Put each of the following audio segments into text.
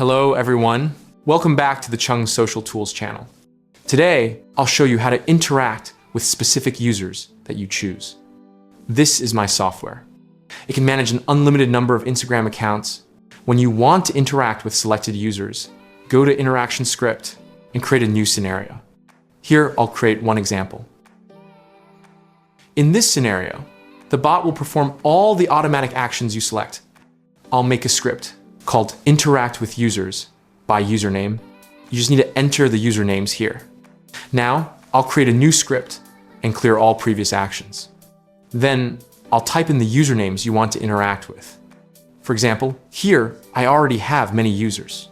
Hello everyone, welcome back to the Chung Social Tools channel. Today, I'll show you how to interact with specific users that you choose. This is my software. It can manage an unlimited number of Instagram accounts. When you want to interact with selected users, go to Interaction Script and create a new scenario. Here, I'll create one example. In this scenario, the bot will perform all the automatic actions you select. I'll make a script called Interact with Users by username. You just need to enter the usernames here. Now, I'll create a new script and clear all previous actions. Then, I'll type in the usernames you want to interact with. For example, here, I already have many users.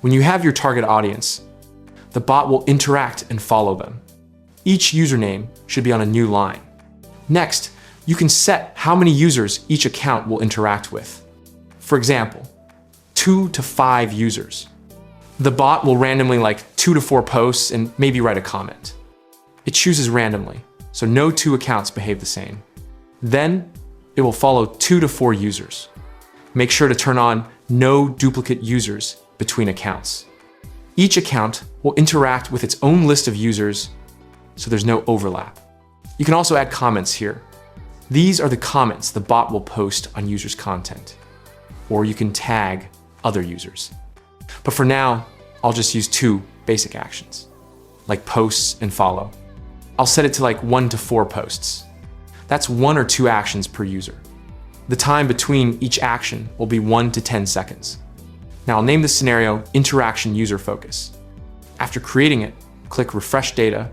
When you have your target audience, the bot will interact and follow them. Each username should be on a new line. Next, you can set how many users each account will interact with. For example, 2 to 5 users. The bot will randomly like 2 to 4 posts and maybe write a comment. It chooses randomly, so no 2 accounts behave the same. Then, it will follow 2 to 4 users. Make sure to turn on no duplicate users between accounts. Each account will interact with its own list of users, so there's no overlap. You can also add comments here. These are the comments the bot will post on users' content. Or you can tag other users. But for now, I'll just use 2 basic actions, like posts and follow. I'll set it to like 1 to 4 posts. That's 1 or 2 actions per user. The time between each action will be 1 to 10 seconds. Now I'll name this scenario Interaction User Focus. After creating it, click Refresh Data,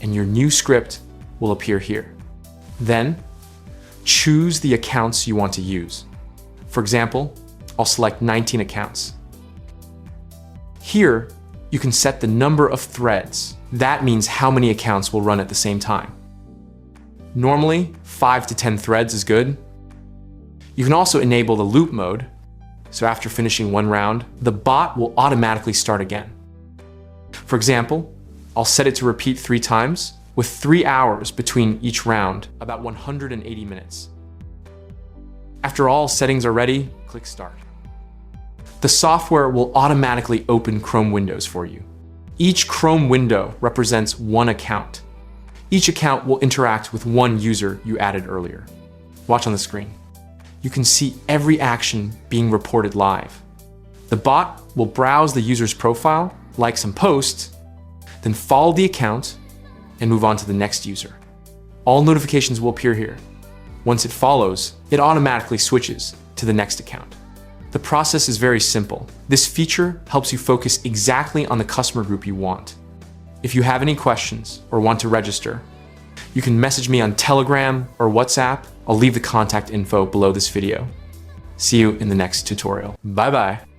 and your new script will appear here. Then, choose the accounts you want to use. For example, I'll select 19 accounts. Here, you can set the number of threads. That means how many accounts will run at the same time. Normally, 5 to 10 threads is good. You can also enable the loop mode, so after finishing one round, the bot will automatically start again. For example, I'll set it to repeat 3 times, with 3 hours between each round, about 180 minutes. After all settings are ready, click Start. The software will automatically open Chrome windows for you. Each Chrome window represents 1 account. Each account will interact with 1 user you added earlier. Watch on the screen. You can see every action being reported live. The bot will browse the user's profile, like some posts, then follow the account and move on to the next user. All notifications will appear here. Once it follows, it automatically switches to the next account. The process is very simple. This feature helps you focus exactly on the customer group you want. If you have any questions or want to register, you can message me on Telegram or WhatsApp. I'll leave the contact info below this video. See you in the next tutorial. Bye-bye.